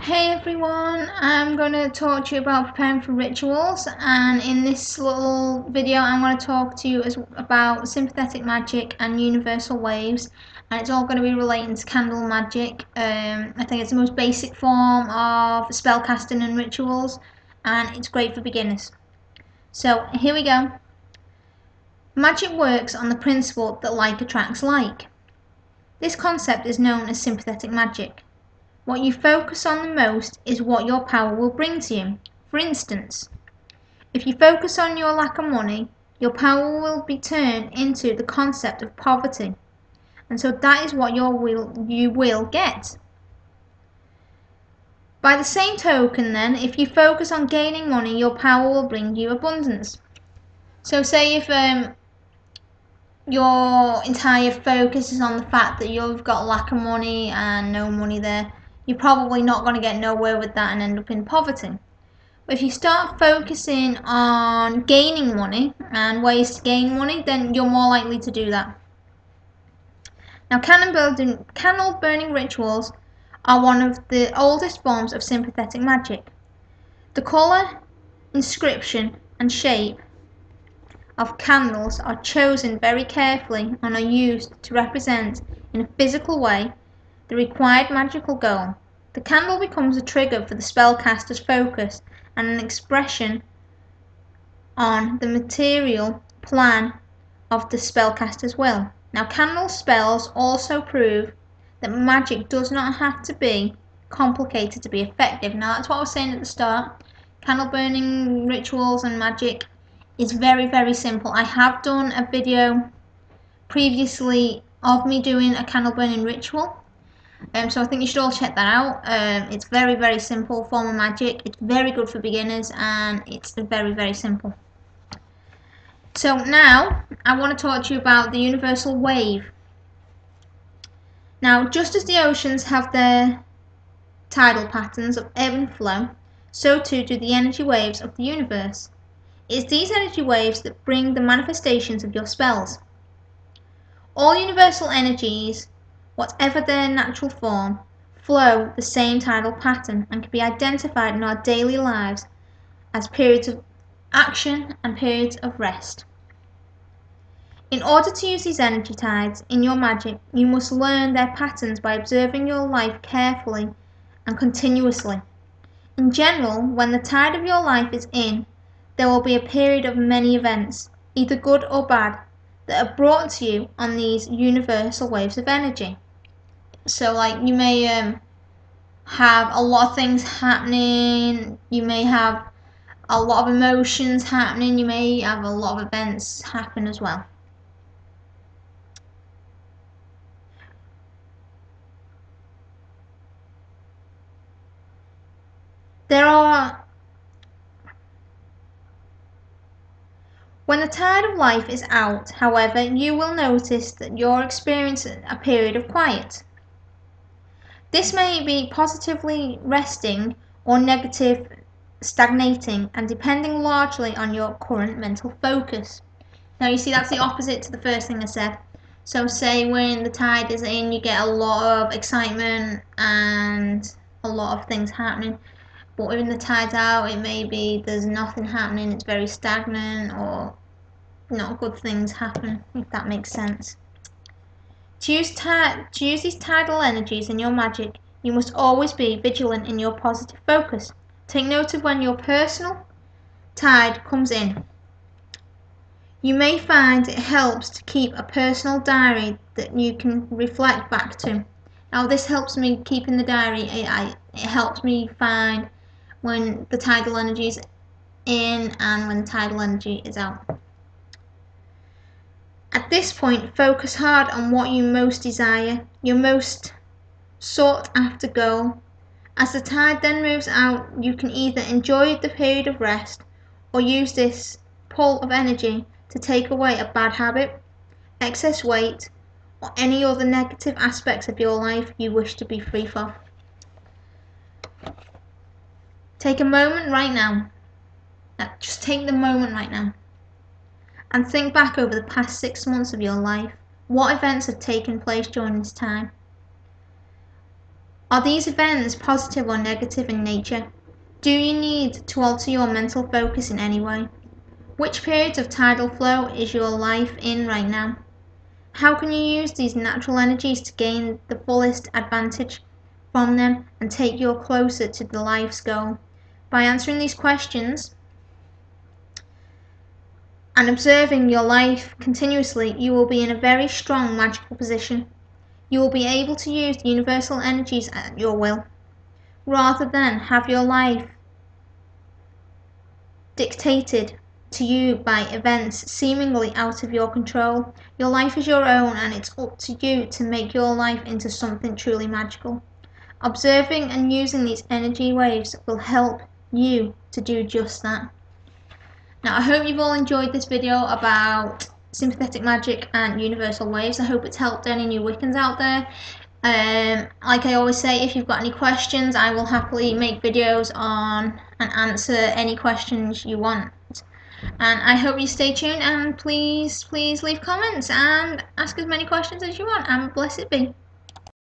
Hey everyone, I'm going to talk to you about preparing for rituals, and in this little video I'm going to talk to you about sympathetic magic and universal waves, and it's all going to be relating to candle magic. I think it's the most basic form of spellcasting and rituals, and it's great for beginners. So here we go. Magic works on the principle that like attracts like. This concept is known as sympathetic magic. What you focus on the most is what your power will bring to you. For instance, if you focus on your lack of money, your power will be turned into the concept of poverty. And so that is what you will get. By the same token then, if you focus on gaining money, your power will bring you abundance. So say if your entire focus is on the fact that you've got lack of money and no money there, you're probably not going to get nowhere with that and end up in poverty. But if you start focusing on gaining money and ways to gain money, then you're more likely to do that. Now, candle burning rituals are one of the oldest forms of sympathetic magic. The colour, inscription and shape of candles are chosen very carefully and are used to represent in a physical way the required magical goal. The candle becomes a trigger for the spellcaster's focus and an expression on the material plan of the spellcaster's will. Now, candle spells also prove that magic does not have to be complicated to be effective. Now, that's what I was saying at the start. Candle burning rituals and magic is very, very simple. I have done a video previously of me doing a candle burning ritual. So I think you should all check that out. It's very, very simple form of magic. It's very good for beginners and it's very, very simple. So now I want to talk to you about the universal wave. Now, just as the oceans have their tidal patterns of ebb and flow, so too do the energy waves of the universe. It is these energy waves that bring the manifestations of your spells. All universal energies, whatever their natural form, flow the same tidal pattern and can be identified in our daily lives as periods of action and periods of rest. In order to use these energy tides in your magic, you must learn their patterns by observing your life carefully and continuously. In general, when the tide of your life is in, there will be a period of many events, either good or bad, that are brought to you on these universal waves of energy. So like you may have a lot of things happening, you may have a lot of emotions happening, you may have a lot of events happen as well. When the tide of life is out, however, you will notice that you're experiencing a period of quiet. This may be positively resting or negative stagnating and depending largely on your current mental focus. Now you see that's the opposite to the first thing I said. So say when the tide is in, you get a lot of excitement and a lot of things happening. But when the tide's out, it may be there's nothing happening, it's very stagnant, or not good things happen, if that makes sense. To use these tidal energies in your magic, you must always be vigilant in your positive focus. Take note of when your personal tide comes in. You may find it helps to keep a personal diary that you can reflect back to. Now this helps me keep in the diary, it helps me find when the tidal energy is in and when the tidal energy is out. At this point, focus hard on what you most desire, your most sought after goal. As the tide then moves out, you can either enjoy the period of rest or use this pull of energy to take away a bad habit, excess weight, or any other negative aspects of your life you wish to be free from. Take a moment right now. Just take the moment right now and think back over the past 6 months of your life. What events have taken place during this time? Are these events positive or negative in nature? Do you need to alter your mental focus in any way? Which periods of tidal flow is your life in right now? How can you use these natural energies to gain the fullest advantage from them and take you closer to the life's goal? By answering these questions and observing your life continuously, you will be in a very strong magical position. You will be able to use the universal energies at your will, rather than have your life dictated to you by events seemingly out of your control. Your life is your own, and it's up to you to make your life into something truly magical. Observing and using these energy waves will help you to do just that. Now, I hope you've all enjoyed this video about sympathetic magic and universal waves. I hope it's helped any new Wiccans out there. Like I always say, if you've got any questions, I will happily make videos on and answer any questions you want. And I hope you stay tuned, and please leave comments and ask as many questions as you want, and blessed be.